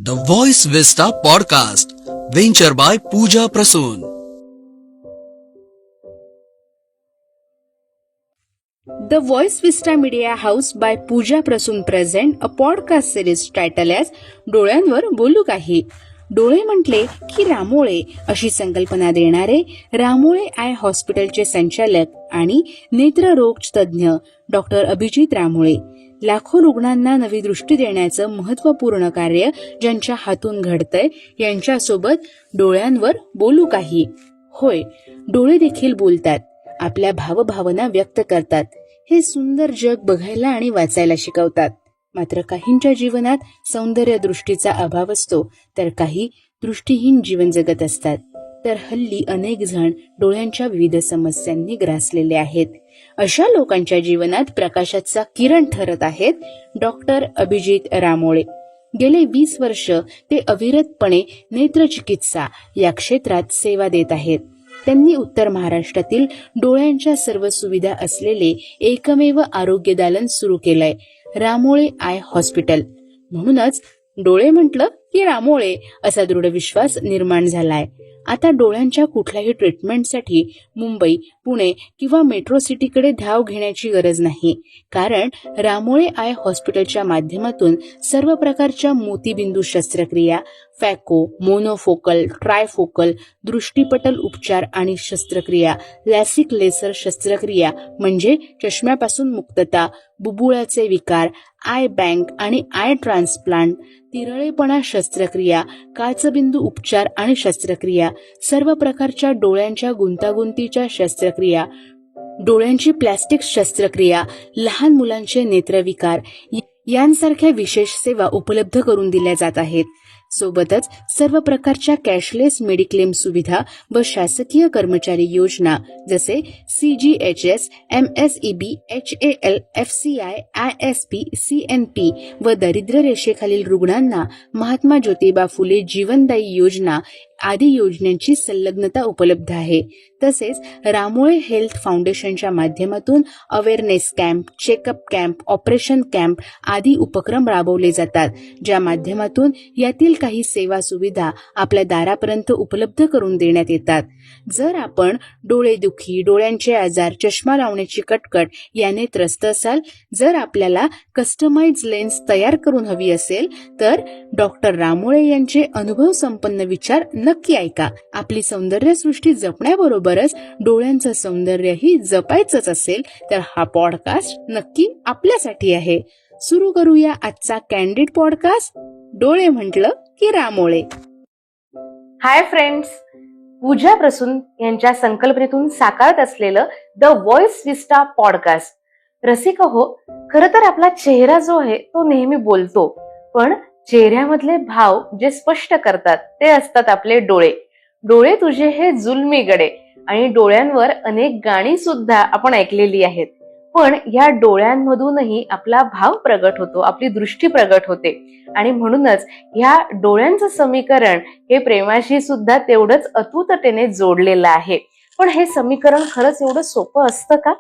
The Voice Vista Podcast, venture by Pooja Prasoon. The Voice Vista Media House by Pooja Prasoon present a podcast series titled as डोळ्यांवर बोलू काही. डोळे म्हटले की रामोळे अशी संकल्पना देणारे रामोळे आय हॉस्पिटलचे संचालक आणि नेत्ररोग तज्ज्ञ डॉक्टर अभिजित रामोळे लाखो रुग्णांना नवी दृष्टी देण्याचं महत्त्वपूर्ण कार्य ज्यांच्या हातून घडतंय यांच्यासोबत डोळ्यांवर बोलू काही. होय, डोळे देखील बोलतात, आपल्या भावभावना व्यक्त करतात, हे सुंदर जग बघायला आणि वाचायला शिकवतात. मात्र काहींच्या जीवनात सौंदर्य दृष्टीचा अभाव असतो, तर काही दृष्टीहीन जीवन जगत असतात. तर हल्ली अनेक जण डोळ्यांच्या विविध समस्यांनी ग्रासलेले आहेत. अशा लोकांच्या जीवनात प्रकाशाचा किरण ठरत आहेत डॉक्टर अभिजित रामोळे. गेले 20 वर्ष ते अविरतपणे नेत्रचिकित्सा या क्षेत्रात सेवा देत आहेत. त्यांनी उत्तर महाराष्ट्रातील डोळ्यांच्या सर्व सुविधा असलेले एकमेव आरोग्य दालन सुरू केलंय, रामोळे आय हॉस्पिटल. म्हणूनच डोळे म्हटलं की रामोळे असा दृढ विश्वास निर्माण झालाय. आता डोळ्यांच्या कुठल्याही ट्रीटमेंटसाठी मुंबई, पुणे किंवा मेट्रो सिटीकडे धाव घेण्याची गरज नाही, कारण रामोळे आय हॉस्पिटलच्या माध्यमातून सर्व प्रकारच्या मोतीबिंदू शस्त्रक्रिया, फॅको, मोनोफोकल, ट्रायफोकल, दृष्टीपटल उपचार आणि शस्त्रक्रिया, लॅसिक लेसर शस्त्रक्रिया म्हणजे चष्म्यापासून मुक्तता, बुबुळाचे विकार, आय बँक आणि आय ट्रान्सप्लांट, तिरळेपणा शस्त्रक्रिया, काचबिंदू उपचार आणि शस्त्रक्रिया, सर्व प्रकारच्या डोळ्यांच्या गुंतागुंतीच्या शस्त्रक्रिया, डोळ्यांची प्लॅस्टिक शस्त्रक्रिया, लहान मुलांचे नेत्रविकार यांसारख्या विशेष सेवा उपलब्ध करून दिल्या जात आहेत. सोबतच सर्व प्रकारच्या कॅशलेस मेडिक्लेम सुविधा व शासकीय कर्मचारी योजना जसे CGHS, MSEB, HAL, FCI, ISP, CNP व दारिद्र्य रेषेखालील रुग्णांना महात्मा ज्योतिबा फुले जीवनदायी योजना आदी योजनांची संलग्नता उपलब्ध आहे. तसेच रामोळे हेल्थ फाउंडेशनच्या माध्यमातून awareness camp, checkup camp, operation camp आदी उपक्रम राबवले जातात, ज्या माध्यमातून यातील काही सेवा सुविधा आपल्या दारापर्यंत उपलब्ध करून देण्यात येतात. जर आपण डोळेदुखी, डोळ्यांचे आजार, चष्मा लावण्याची कटकट याने त्रस्त असाल, जर आपल्याला कस्टमाइज लेन्स तयार करून हवी असेल, तर डॉक्टर रामोळे यांचे अनुभव संपन्न विचार नक्की ऐका. आपली सौंदर्यसृष्टी जपण्याबरोबरच डोळ्यांचं सौंदर्यही जपायचंच असेल, तर हा पॉडकास्ट नक्की आपल्यासाठी आहे. सुरू करूया आजचा कॅन्डिड पॉडकास्ट, डोळे म्हटलं की रामोळे. हाय फ्रेंड्स, पूजा प्रसून यांच्या संकल्पनेतून साकारत असलेलं द व्हॉइस विस्टा पॉडकास्ट. रसिक हो, खरं तर आपला चेहरा जो आहे तो नेहमी बोलतो, पण चेहऱ्यामधले भाव जे स्पष्ट करतात ते असतात आपले डोळे. डोळे तुझे हे जुलमी गडे, आणि डोळ्यांवर अनेक गाणी सुद्धा आपण ऐकलेली आहेत. पण या डोळ्यांमधूनही आपला भाव प्रगट होतो, आपली दृष्टी प्रगट होते, आणि म्हणूनच या डोळ्यांचं समीकरण हे प्रेमाशी सुद्धा तेवढंच अतूटतेने जोडलेलं आहे. पण हे समीकरण खरंच एवढं सोपं असतं का?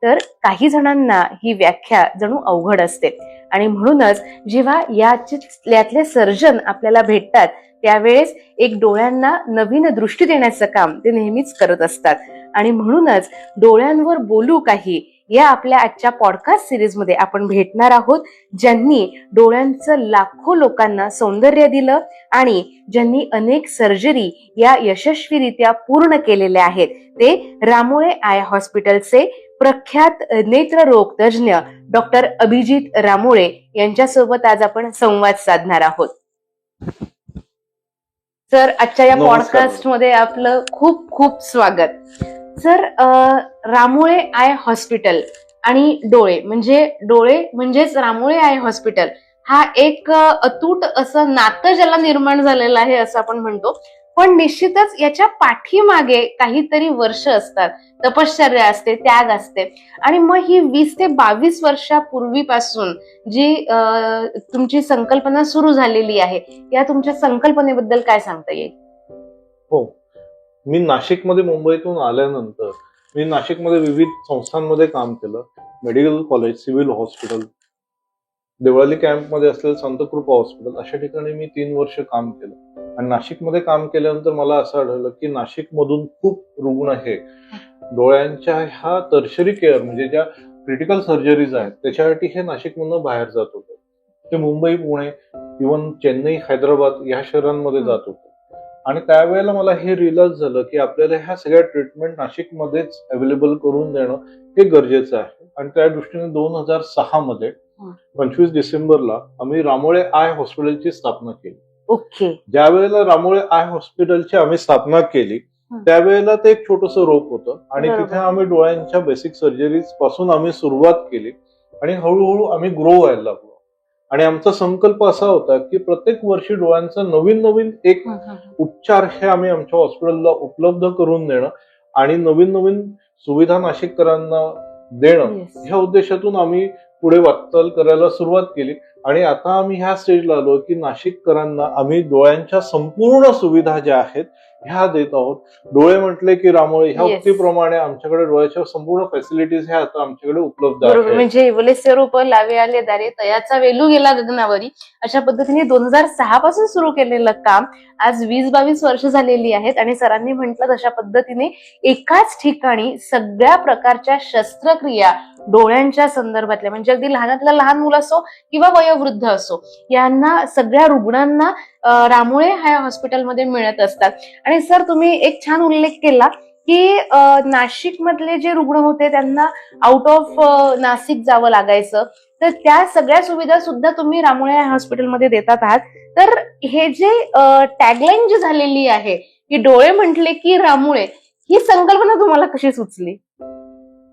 तर काही जणांना ही व्याख्या जणू अवघड असते, आणि म्हणूनच जेव्हा यातले सर्जन आपल्याला भेटतात त्यावेळेस एक डोळ्यांना नवीन दृष्टी देण्याचं काम ते नेहमीच करत असतात. आणि म्हणूनच डोळ्यांवर बोलू काही या आपल्या आजच्या पॉडकास्ट सिरीज मध्ये आपण भेटणार आहोत, ज्यांनी डोळ्यांचं लाखो लोकांना सौंदर्य दिलं आणि ज्यांनी अनेक सर्जरी या यशस्वीरित्या पूर्ण केलेल्या आहेत. ते रामोळे आय हॉस्पिटलचे प्रख्यात नेत्ररोग तज्ज्ञ डॉक्टर अभिजित रामोळे यांच्यासोबत आज आपण संवाद साधणार आहोत. सर, आजच्या या पॉडकास्ट मध्ये आपलं खूप खूप स्वागत. सर, रामोळे आय हॉस्पिटल आणि डोळे म्हणजेच रामोळे आय हॉस्पिटल हा एक अतूट असं नातं ज्याला निर्माण झालेलं आहे असं आपण म्हणतो. पण निश्चितच याच्या पाठीमागे काहीतरी वर्ष असतात, तपश्चर्या असते, त्याग असते, आणि मग ही 20 ते 22 वर्षापूर्वीपासून जी तुमची संकल्पना सुरू झालेली आहे, या तुमच्या संकल्पनेबद्दल काय सांगता येईल? हो, मी नाशिकमध्ये मुंबईतून आल्यानंतर मी नाशिकमध्ये विविध संस्थांमध्ये काम केलं. Medical college, civil hospital, Deolali कॅम्पमध्ये असलेलं संतकृपा हॉस्पिटल अशा ठिकाणी मी 3 वर्ष काम केलं. आणि नाशिकमध्ये काम केल्यानंतर मला असं आढळलं की नाशिकमधून खूप रुग्ण हे डोळ्यांच्या ह्या टर्शरी केअर म्हणजे ज्या क्रिटिकल सर्जरीज आहेत त्याच्यासाठी हे नाशिकमधून बाहेर जात होते. ते मुंबई, पुणे, इव्हन चेन्नई, हैदराबाद या शहरांमध्ये जात होते. आणि त्यावेळेला मला हे रिअलाइज झालं की आपल्याला ह्या सगळ्या ट्रीटमेंट नाशिकमध्येच अवेलेबल करून देणं हे गरजेचं आहे. आणि त्या दृष्टीने 2006 मध्ये 25 डिसेंबरला आम्ही रामोळे आय हॉस्पिटलची स्थापना केली. ओके. ज्या वेळेला रामोळे आय हॉस्पिटलची आम्ही स्थापना केली त्यावेळेला ते एक छोटस रोप होतं आणि बरोबर. तिथे आम्ही डोळ्यांच्या बेसिक सर्जरीज पासून आम्ही सुरुवात केली आणि हळूहळू आम्ही ग्रो व्हायला लागलो. आणि आमचा संकल्प असा होता की प्रत्येक वर्षी डोळ्यांचा नवीन नवीन एक उपचार हे आम्ही आमच्या हॉस्पिटलला उपलब्ध करून देणं आणि नवीन नवीन सुविधा नाशिककरांना देणं Yes. ह्या उद्देशातून आम्ही पुढे वाटचाल करायला सुरुवात केली. आणि आता आम्ही ह्या स्टेजला आलो की नाशिककरांना आम्ही डोळ्यांच्या संपूर्ण सुविधा ज्या आहेत ह्या देत आहोत. डोळे म्हटले की रामोळे ह्या Yes. उक्तीप्रमाणे आमच्याकडे डोळ्याच्या संपूर्ण फॅसिलिटीज ह्या आता आमच्याकडे उपलब्ध बरोबर. आहेत. म्हणजे इवलेसे रूप लावे आले दारे तयाचा वेलू गेला गगनावरी अशा पद्धतीने 2006 पासून सुरू केलेलं काम आज 20-22 वर्ष झालेली आहेत. आणि सरांनी म्हटलं तशा पद्धतीने एकाच ठिकाणी सगळ्या प्रकारच्या शस्त्रक्रिया डोळ्यांच्या संदर्भातल्या म्हणजे अगदी लहानातल्या लहान मुलं असो किंवा वयोवृद्ध असो यांना सगळ्या रुग्णांना रामोळे ह्या हॉस्पिटलमध्ये मिळत असतात. आणि सर तुम्ही एक छान उल्लेख केला की नाशिक मधले जे रुग्ण होते त्यांना आउट ऑफ नाशिक जावं लागायचं तर त्या सगळ्या सुविधा सुद्धा तुम्ही रामोळे हॉस्पिटलमध्ये देतात आहात. तर हे जे टॅगलाईन जी झालेली आहे की डोळे म्हटले की रामोळे ही संकल्पना तुम्हाला कशी सुचली?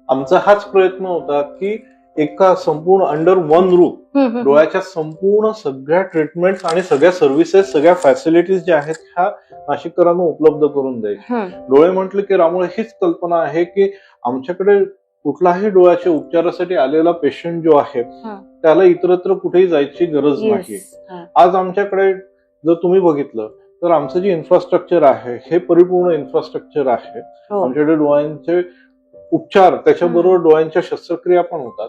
आमचा हाच प्रयत्न होता की एका संपूर्ण अंडर वन रूफ डोळ्याच्या संपूर्ण सगळ्या ट्रीटमेंट आणि सगळ्या सर्व्हिसेस सगळ्या फॅसिलिटीज ज्या आहेत ह्या नाशिककरांना उपलब्ध करून द्यायची. डोळे म्हटले की रामोळे हीच कल्पना आहे की आमच्याकडे कुठलाही डोळ्याच्या उपचारासाठी आलेला पेशंट जो आहे त्याला इतरत्र कुठेही जायची गरज नाही. आज आमच्याकडे जर तुम्ही बघितलं तर आमचं जे इन्फ्रास्ट्रक्चर आहे हे परिपूर्ण इन्फ्रास्ट्रक्चर आहे. आमच्याकडे डोळ्यांचे उपचार त्याच्याबरोबर डोळ्यांच्या शस्त्रक्रिया पण होतात.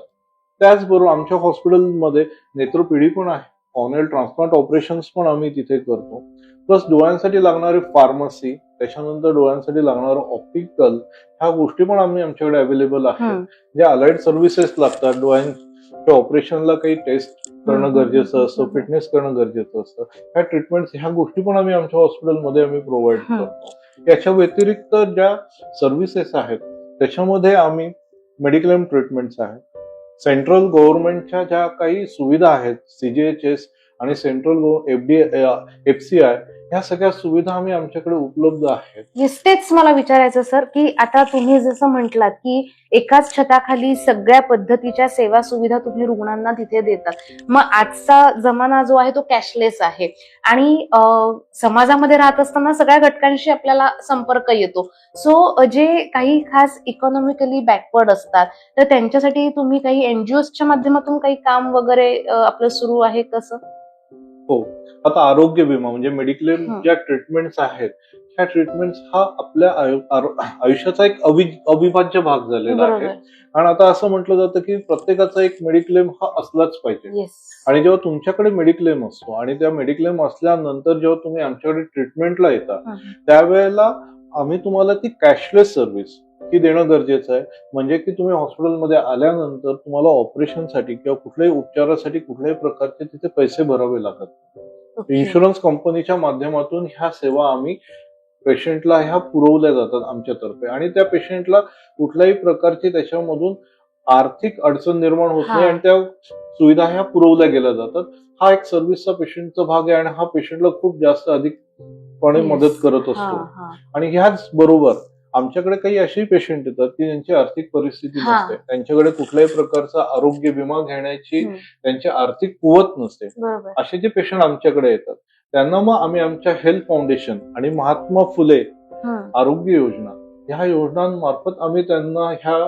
त्याचबरोबर आमच्या हॉस्पिटलमध्ये नेत्रपिढी पण आहे. कॉर्नियल ट्रान्सप्लांट ऑपरेशन्स पण आम्ही तिथे करतो. प्लस डोळ्यांसाठी लागणारी फार्मसी त्याच्यानंतर डोळ्यांसाठी लागणारं ऑप्टिकल ह्या गोष्टी पण आमच्याकडे अवेलेबल आहेत. ज्या अलाइड सर्व्हिसेस लागतात डोळ्यांच्या ऑपरेशनला काही टेस्ट करणं गरजेचं असतं, फिटनेस करणं गरजेचं असतं, ह्या ट्रीटमेंट ह्या गोष्टी पण आम्ही आमच्या हॉस्पिटलमध्ये आम्ही प्रोव्हाइड करतो. याच्या व्यतिरिक्त ज्या सर्व्हिसेस आहेत त्याच्यामध्ये आम्ही मेडिक्लेम ट्रीटमेंट्स आहेत. सेंट्रल गव्हर्नमेंटच्या ज्या काही सुविधा आहेत CGHS आणि सेंट्रल FCI ह्या सगळ्या सुविधा आम्ही आमच्याकडे उपलब्ध आहेत. तेच मला विचारायचं सर की आता तुम्ही जसं म्हटलात की एकाच छताखाली सगळ्या पद्धतीच्या सेवा सुविधा तुम्ही रुग्णांना तिथे देतात. मग आजचा जमाना जो आहे तो कॅशलेस आहे आणि समाजामध्ये राहत असताना सगळ्या घटकांशी आपल्याला संपर्क येतो. सो जे काही खास इकॉनॉमिकली बॅकवर्ड असतात तर त्यांच्यासाठी तुम्ही काही NGOsच्या माध्यमातून काही काम वगैरे आपलं सुरू आहे कसं? हो. आता आरोग्य विमा म्हणजे मेडिक्लेम ज्या ट्रीटमेंट्स आहेत ह्या ट्रीटमेंट्स हा आपल्या आयुष्याचा एक अविभाज्य भाग झालेला आहे. आणि आता असं म्हटलं जातं की प्रत्येकाचा एक मेडिक्लेम हा असलाच पाहिजे. आणि जेव्हा तुमच्याकडे मेडिक्लेम असतो आणि त्या मेडिक्लेम असल्यानंतर जेव्हा तुम्ही आमच्याकडे ट्रीटमेंटला येता त्यावेळेला आम्ही तुम्हाला ती कॅशलेस सर्व्हिस ही देणं गरजेचं आहे. म्हणजे की तुम्ही हॉस्पिटलमध्ये आल्यानंतर तुम्हाला ऑपरेशनसाठी किंवा कुठल्याही उपचारासाठी कुठल्याही प्रकारचे तिथे पैसे भरावे लागत. इन्शुरन्स कंपनीच्या माध्यमातून ह्या सेवा आम्ही पेशंटला ह्या पुरवल्या जातात आमच्यातर्फे आणि त्या पेशंटला कुठल्याही प्रकारची त्याच्यामधून आर्थिक अडचण निर्माण होत नाही आणि त्या सुविधा ह्या पुरवल्या गेल्या जातात. हा एक सर्व्हिसचा पेशंटचा भाग आहे आणि हा पेशंटला खूप जास्त अधिकपणे मदत करत असतो. आणि ह्याच बरोबर आमच्याकडे काही अशी पेशंट येतात की ज्यांची आर्थिक परिस्थिती नसते, त्यांच्याकडे कुठल्याही प्रकारचा आरोग्य विमा घेण्याची त्यांची आर्थिक कुवत नसते. असे जे पेशंट आमच्याकडे येतात त्यांना मग आम्ही आमच्या हेल्थ फाउंडेशन आणि महात्मा फुले आरोग्य योजना ह्या योजनांमार्फत आम्ही त्यांना ह्या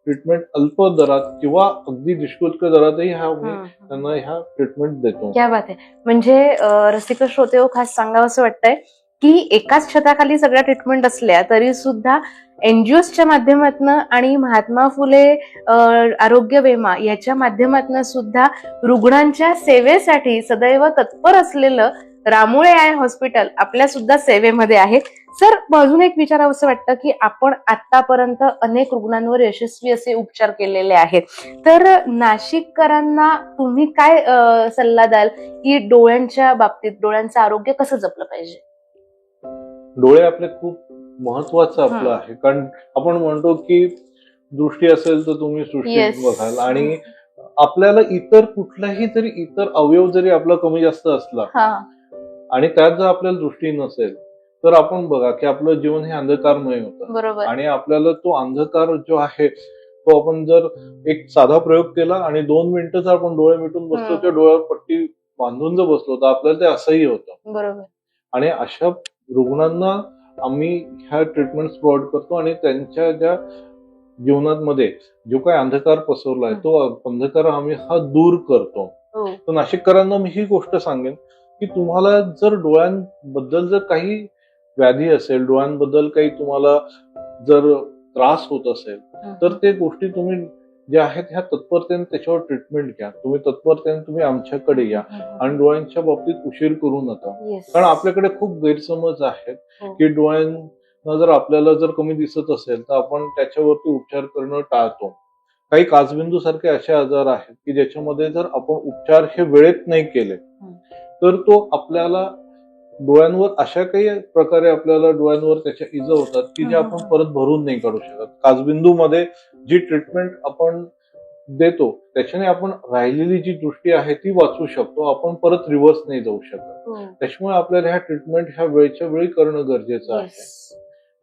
ट्रीटमेंट अल्प दरात किंवा अगदी निःशुल्क दरातही त्यांना ह्या ट्रीटमेंट देतो. क्या बात आहे. म्हणजे रसिक श्रोते खास सांगावं असं वाटतंय की एकाच छताखाली सगळ्या ट्रीटमेंट असल्या तरी सुद्धा एनजीओच्या माध्यमातून आणि महात्मा फुले आरोग्य विमा याच्या माध्यमातून सुद्धा रुग्णांच्या सेवेसाठी सदैव तत्पर असलेलं रामोळे आय हॉस्पिटल आपल्या सुद्धा सेवेमध्ये आहे. सर, अजून एक विचारावंसं वाटतं की आपण आतापर्यंत अनेक रुग्णांवर यशस्वी असे उपचार केलेले आहेत, तर नाशिककरांना तुम्ही काय सल्ला द्याल की डोळ्यांच्या बाबतीत डोळ्यांचं आरोग्य कसं जपलं पाहिजे? डोळे आपले खूप महत्वाचं आपलं आहे, कारण आपण म्हणतो की दृष्टी असेल तर तुम्ही सृष्टी Yes. बघाल, आणि आपल्याला इतर कुठलाही जरी इतर अवयव जरी आपला कमी जास्त असला आणि त्यात जर आपल्याला दृष्टी नसेल तर आपण बघा की आपलं जीवन हे अंधकारमय होतं. बरोबर. आणि आपल्याला तो अंधकार जो आहे तो आपण जर एक साधा प्रयोग केला आणि 2 मिनिटं जर आपण डोळे मिटून बसलो किंवा डोळ्यावर पट्टी बांधून जर बसलो तर आपल्याला ते असंही होतं. बरोबर. आणि अशा रुग्णांना आम्ही ह्या ट्रीटमेंट प्रोव्हाइड करतो आणि त्यांच्या ज्या जीवनामध्ये जो काही अंधकार पसरलाय तो अंधकार आम्ही हा दूर करतो. तर नाशिककरांना मी ही गोष्ट सांगेन की तुम्हाला जर डोळ्यांबद्दल जर काही व्याधी असेल, डोळ्यांबद्दल काही तुम्हाला जर त्रास होत असेल तर ते गोष्टी तुम्ही ज्या आहेत ह्या तत्परतेने त्याच्यावर ट्रीटमेंट घ्या. तुम्ही तत्परतेने तुम्ही आमच्याकडे या आणि डोळ्यांच्या बाबतीत उशीर करू नका. कारण आपल्याकडे खूप गैरसमज आहेत की डोळ्यांना जर आपल्याला जर कमी दिसत असेल तर आपण त्याच्यावरती उपचार करणं टाळतो. काही काचबिंदू सारखे असे आजार आहेत की ज्याच्यामध्ये जर आपण उपचार हे वेळेत नाही केले तर तो आपल्याला डोळ्यांवर अशा काही प्रकारे आपल्याला डोळ्यांवर त्याच्या इजा होतात की जे आपण परत भरून नाही काढू शकत. काचबिंदूमध्ये जी ट्रीटमेंट आपण देतो त्याच्याने आपण राहिलेली जी दृष्टी आहे ती वाचवू शकतो, आपण परत रिव्हर्स नाही जाऊ शकत. त्याच्यामुळे आपल्याला ह्या ट्रीटमेंट ह्या वेळच्या वेळी करणं गरजेचं आहे.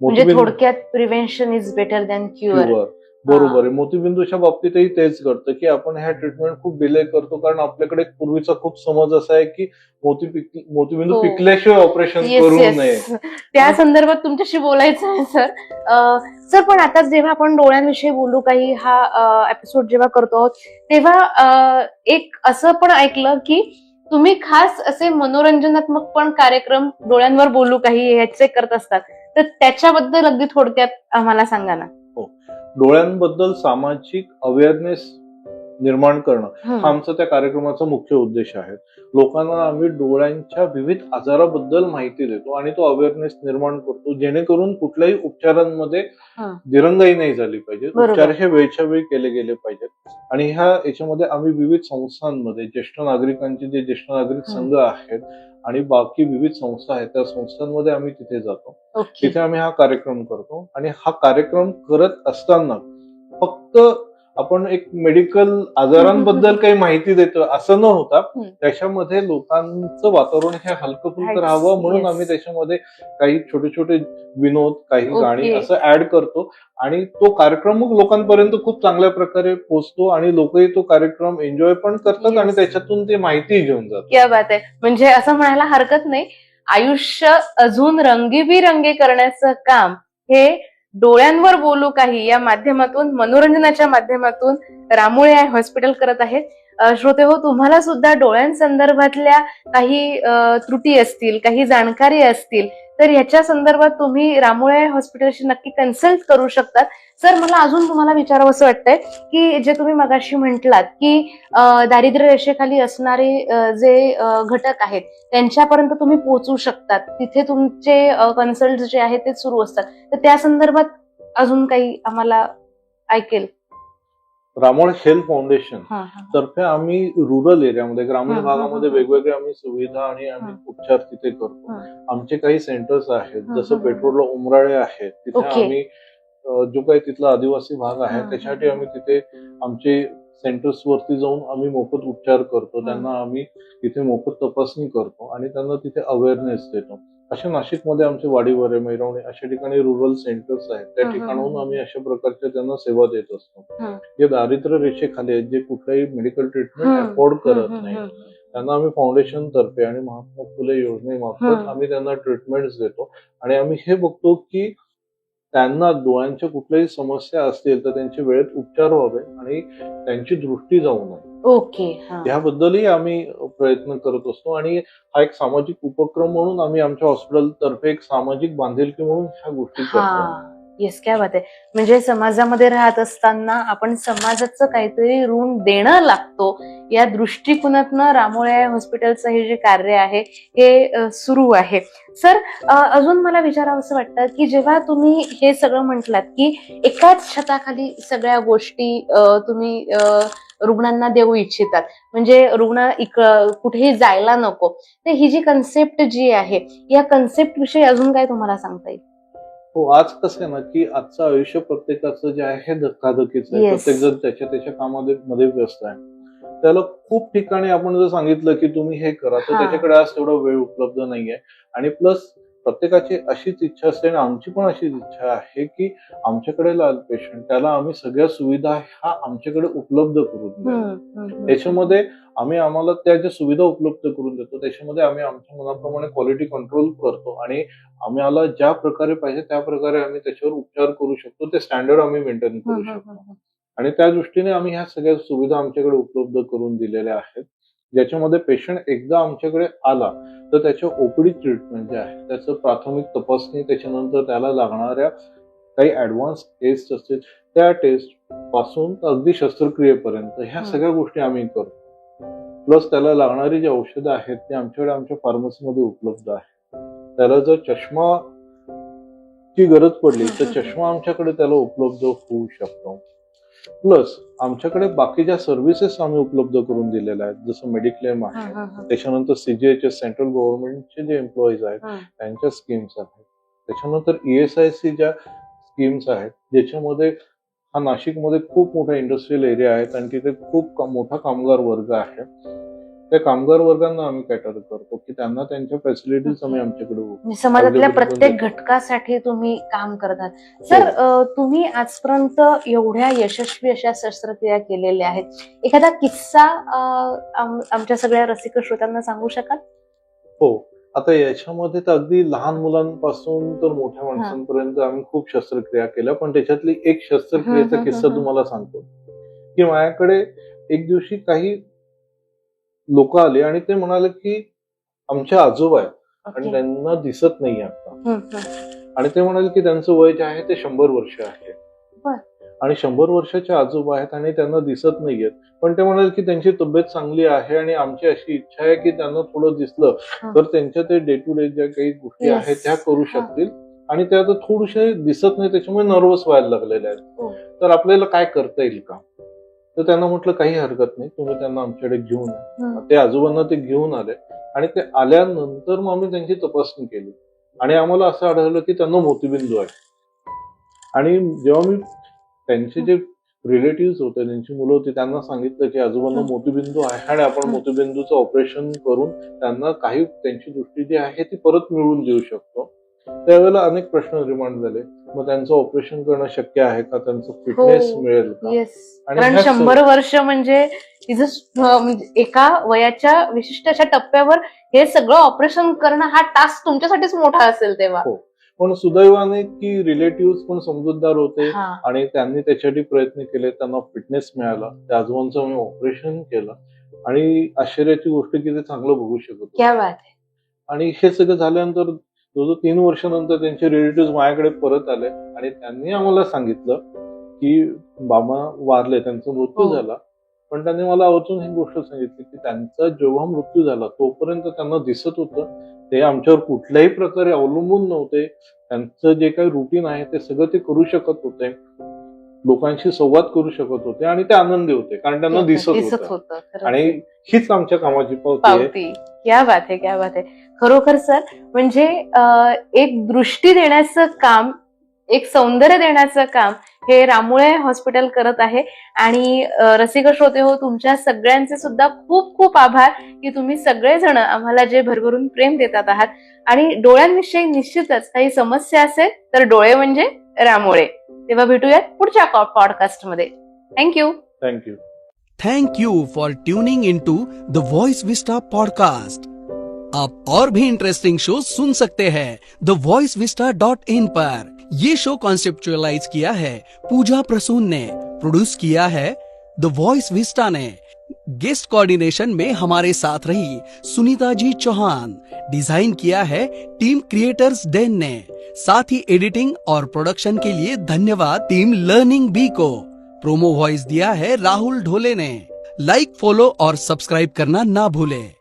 म्हणजे थोडक्यात prevention is better than cure. बरोबर आहे. मोतीबिंदूच्या बाबतीतही तेच घडतं की आपण ह्या ट्रीटमेंट खूप डिले करतो, कारण आपल्याकडे पूर्वीचा खूप समज असा आहे की मोतीबिंदू पिकल्याशिवाय ऑपरेशन करू नये. त्या संदर्भात तुमच्याशी बोलायचं आहे सर. सर, पण आता जेव्हा आपण डोळ्यांविषयी बोलू, काही हा एपिसोड जेव्हा करतो तेव्हा एक असं पण ऐकलं की तुम्ही खास असे मनोरंजनात्मक पण कार्यक्रम डोळ्यांवर बोलू काही ह्याचे करत असतात, तर त्याच्याबद्दल अगदी थोडक्यात आम्हाला सांगा ना. डोळ्यांबद्दल सामाजिक अवेअरनेस निर्माण करणं हा आमचा त्या कार्यक्रमाचा मुख्य उद्देश आहे. लोकांना आम्ही डोळ्यांच्या विविध आजाराबद्दल माहिती देतो आणि तो अवेअरनेस निर्माण करतो, जेणेकरून कुठल्याही उपचारांमध्ये दिरंगाई नाही झाली पाहिजे. उपचार हे वेळच्या वेळी केले गेले पाहिजेत. आणि याच्यामध्ये आम्ही विविध संस्थांमध्ये ज्येष्ठ नागरिकांचे जे ज्येष्ठ नागरिक संघ आहेत आणि बाकी विविध संस्था आहेत त्या संस्थांमध्ये आम्ही तिथे जातो. तिथे आम्ही हा कार्यक्रम करतो आणि हा कार्यक्रम करत असताना फक्त आपण एक मेडिकल आजारांबद्दल काही माहिती देतो असं न होता त्याच्यामध्ये लोकांचं वातावरण हे हलकं फुलकं राहावं म्हणून आम्ही त्याच्यामध्ये काही छोटे छोटे विनोद, काही गाणी असं ऍड करतो आणि तो कार्यक्रम मग लोकांपर्यंत खूप चांगल्या प्रकारे पोहोचतो आणि लोकही तो कार्यक्रम एन्जॉय पण करतात आणि त्याच्यातून ते माहिती घेऊन जातात. क्या बात आहे. म्हणजे असं म्हणायला हरकत नाही, आयुष्य अजून रंगीबिरंगी करण्याचं काम हे डोळ्यांवर बोलू काही या माध्यमातून, मनोरंजनाच्या माध्यमातून रामोळे आय हॉस्पिटल करत आहेत. श्रोते हो, तुम्हाला सुद्धा डोळ्यांसंदर्भातल्या काही त्रुटी असतील, काही जाणकारी असतील तर ह्याच्या संदर्भात तुम्ही रामोळे आय हॉस्पिटलशी नक्की कन्सल्ट करू शकतात. सर, मला अजून तुम्हाला विचारावं असं वाटतंय की जे तुम्ही मगाशी म्हटलात की दारिद्र्य रेषेखाली असणारे जे घटक आहेत त्यांच्यापर्यंत तुम्ही पोहोचू शकतात, तिथे तुमचे कन्सल्ट जे आहेत ते सुरू असतात, तर त्या संदर्भात अजून काही आम्हाला ऐकेल? रामोळे हेल्थ फाउंडेशन तर्फे आम्ही रुरल एरियामध्ये, ग्रामीण भागामध्ये वेगवेगळे आम्ही सुविधा आणि आम्ही उपचार तिथे करतो. आमचे काही सेंटर्स आहेत, जसं पेट्रोलला उमराळे आहेत, तिथे आम्ही जो काही तिथला आदिवासी भाग आहे त्याच्यासाठी आम्ही तिथे आमचे सेंटर्स वरती जाऊन आम्ही मोफत उपचार करतो. त्यांना आम्ही तिथे मोफत तपासणी करतो आणि त्यांना तिथे अवेअरनेस देतो. अशा नाशिकमध्ये आमचे वाडीवरे, मैरवणे अशा ठिकाणी रुरल सेंटर्स आहेत, त्या ठिकाणाहून आम्ही अशा प्रकारच्या त्यांना सेवा देत असतो. जे दारिद्र्य रेषेखाली आहेत, जे कुठल्याही मेडिकल ट्रीटमेंट अफोर्ड करत नाही, त्यांना आम्ही फाउंडेशन तर्फे आणि महात्मा फुले योजनेमार्फत आम्ही त्यांना ट्रीटमेंट्स देतो. आणि आम्ही हे बघतो की त्यांना डोळ्यांच्या कुठल्याही समस्या असतील तर त्यांचे वेळेत उपचार व्हावे आणि त्यांची दृष्टी जाऊ नये ओके. याबद्दलही आम्ही प्रयत्न करत असतो. आणि हा एक सामाजिक उपक्रम म्हणून आम्ही आमच्या हॉस्पिटल तर्फे एक सामाजिक बांधिलकी म्हणून ह्या गोष्टी करतो. येस, काय बात आहे. म्हणजे समाजामध्ये राहत असताना आपण समाजाचं काहीतरी ऋण देणं लागतो या दृष्टिकोनातनं रामोळे हॉस्पिटलचं हे जे कार्य आहे हे सुरू आहे. सर, अजून मला विचारावंसं वाटतं की जेव्हा तुम्ही हे सगळं म्हटलात की एकाच छताखाली सगळ्या गोष्टी तुम्ही रुग्णांना देऊ इच्छितात, म्हणजे रुग्ण कुठेही जायला नको, तर ही जी कन्सेप्ट जी आहे या कन्सेप्ट विषयी अजून काय तुम्हाला सांगता येईल? हो, आज कसं आहे ना की आजचं आयुष्य प्रत्येकाचं जे आहे हे धक्काधकीचं आहे. Yes. प्रत्येक जण त्याच्या कामामध्ये व्यस्त आहे. त्याला खूप ठिकाणी आपण जर सांगितलं की तुम्ही हे करा तर त्याच्याकडे आज तेवढा वेळ उपलब्ध नाहीये. आणि प्लस प्रत्येकाची अशीच इच्छा असते आणि आमची पण अशीच इच्छा आहे की आमच्याकडे आलं पेशंट त्याला आम्ही सगळ्या सुविधा ह्या आमच्याकडे उपलब्ध करून देऊ. त्याच्यामध्ये आम्हाला त्या ज्या सुविधा उपलब्ध करून देतो त्याच्यामध्ये आम्ही आमच्या मनाप्रमाणे क्वालिटी कंट्रोल करतो आणि आम्हाला ज्या प्रकारे पाहिजे त्या प्रकारे आम्ही त्याच्यावर उपचार करू शकतो. ते स्टँडर्ड आम्ही मेंटेन करू शकतो आणि त्या दृष्टीने आम्ही ह्या सगळ्या सुविधा आमच्याकडे उपलब्ध करून दिलेल्या आहेत. ज्याच्यामध्ये पेशंट एकदा आमच्याकडे आला तर त्याच्या ओपीडी ट्रीटमेंट जे आहे त्याचं प्राथमिक तपासणी, त्याच्यानंतर त्याला लागणाऱ्या काही ऍडव्हान्स टेस्ट असतील त्या टेस्ट पासून अगदी शस्त्रक्रियेपर्यंत ह्या सगळ्या गोष्टी आम्ही करतो. प्लस त्याला लागणारी जी औषधं आहेत ती आमच्याकडे आमच्या फार्मसीमध्ये उपलब्ध आहे. त्याला जर चष्माची गरज पडली तर चष्मा आमच्याकडे त्याला उपलब्ध होऊ शकतो. प्लस आमच्याकडे बाकी ज्या सर्व्हिसेस आम्ही उपलब्ध करून दिलेल्या आहेत जसं मेडिक्लेम आहे, त्याच्यानंतर सीजीएचएस सेंट्रल गव्हर्नमेंटचे जे एम्प्लॉईज आहेत त्यांच्या स्कीम्स आहेत, त्याच्यानंतर ESIC ज्या स्कीम्स आहेत ज्याच्यामध्ये हा नाशिकमध्ये खूप मोठा इंडस्ट्रियल एरिया आहे आणि तिथे खूप मोठा कामगार वर्ग आहे. त्या कामगार वर्गांना आम्ही कॅटर करतो की त्यांना त्यांच्या फॅसिलिटीज आम्ही आमच्याकडे समाजातल्या प्रत्येक घटकासाठी तुम्ही काम करतात. सर, तुम्ही आजपर्यंत एवढ्या यशस्वी अशा शस्त्रक्रिया केलेल्या आहेत, एखादा किस्सा आमच्या सगळ्या रसिक श्रोत्यांना सांगू शकाल? हो, आता याच्यामध्ये तर अगदी लहान मुलांपासून तर मोठ्या माणसांपर्यंत आम्ही खूप शस्त्रक्रिया केल्या. पण त्याच्यातली एक शस्त्रक्रियेचा किस्सा तुम्हाला सांगतो की माझ्याकडे एक दिवशी काही लोक आले आणि ते म्हणाले की आमचे आजोबा आहेत आणि त्यांना दिसत नाही आता. आणि ते म्हणाले की त्यांचं वय जे आहे ते 100 वर्ष आहे आणि 100 वर्षाचे आजोबा आहेत आणि त्यांना दिसत नाहीयेत. पण ते म्हणाले की त्यांची तब्येत चांगली आहे आणि आमची अशी इच्छा आहे की त्यांना थोडं दिसलं तर त्यांच्या ते डे टू डे ज्या काही गोष्टी आहेत त्या करू शकतील आणि त्या आता थोडेसे दिसत नाही त्याच्यामुळे नर्वस व्हायला लागलेले आहेत. तर आपल्याला काय करता येईल का? तर त्यांना म्हटलं काही हरकत नाही, तुम्ही त्यांना आमच्याकडे घेऊन या. ते आजोबांना ते घेऊन आले आणि ते आल्यानंतर मग आम्ही त्यांची तपासणी केली आणि आम्हाला असं आढळलं की त्यांना मोतीबिंदू आहे. आणि जेव्हा मी त्यांचे जे रिलेटिव्ह होते, त्यांची मुलं होती, त्यांना सांगितलं की आजोबांना मोतीबिंदू आहे आणि आपण मोतीबिंदूचं ऑपरेशन करून त्यांना काही त्यांची दृष्टी जी आहे ती परत मिळवून देऊ शकतो. त्यावेळेला अनेक प्रश्न निर्माण झाले. मग त्यांचं ऑपरेशन करणं शक्य आहे का, त्यांचं फिटनेस मिळेल का? कारण 100 वर्ष म्हणजे एका वयाच्या विशिष्ट अशा टप्प्यावर हे सगळं ऑपरेशन करणं हा टास्क तुमच्यासाठीच मोठा असेल तेव्हा. पण सुदैवाने की रिलेटिव्ह पण समजूतदार होते आणि त्यांनी त्याच्यासाठी प्रयत्न केले, त्यांना फिटनेस मिळाला, त्या आजोबांचं आम्ही ऑपरेशन केलं आणि आश्चर्याची गोष्ट की ते चांगलं बघू शकत. क्या बात आहे. आणि हे सगळं झाल्यानंतर 3 वर्षानंतर त्यांचे रिलेटिव्ह माझ्याकडे परत आले आणि त्यांनी आम्हाला सांगितलं की बाबा वारले, त्यांचा मृत्यू झाला. पण त्यांनी मला अजून ही गोष्ट सांगितली की त्यांचा जेव्हा मृत्यू झाला तोपर्यंत त्यांना दिसत होतं, ते आमच्यावर कुठल्याही प्रकारे अवलंबून नव्हते. त्यांचं जे काही रुटीन आहे ते सगळं ते करू शकत होते, लोकांशी संवाद करू शकत होते आणि ते आनंदी होते कारण त्यांना दिसत होतं. आणि हीच आमच्या कामाची पावती आहे. क्या बात आहे, क्या बात आहे. खरोखर सर, म्हणजे एक दृष्टी देण्याचं काम, एक सौंदर्य देण्याचं काम हे रामोळे हॉस्पिटल करत आहे. आणि रसिक श्रोते हो, तुमच्या सगळ्यांचे सुद्धा खूप खूप आभार की तुम्ही सगळेजण आम्हाला जे भरभरून प्रेम देतात आहात. आणि डोळ्यांविषयी निश्चितच काही समस्या असेल तर डोळे म्हणजे रामोळे. तेव्हा भेटूयात पुढच्या पॉडकास्ट मध्ये. Thank you. Thank you. Thank you for tuning into the voice vista podcast. आप और भी इंटरेस्टिंग शो सुन सकते हैं thevoicevista.in पर. ये शो कॉन्सेप्चुअलाइज किया है पूजा प्रसून ने, प्रोड्यूस किया है द वॉइस विस्टा ने, गेस्ट कोऑर्डिनेशन में हमारे साथ रही सुनीता जी चौहान, डिजाइन किया है टीम क्रिएटर्स डेन ने, साथ ही एडिटिंग और प्रोडक्शन के लिए धन्यवाद टीम लर्निंग बी को। प्रोमो वॉइस दिया है राहुल ढोले ने। लाइक, फॉलो और सब्सक्राइब करना ना भूलें।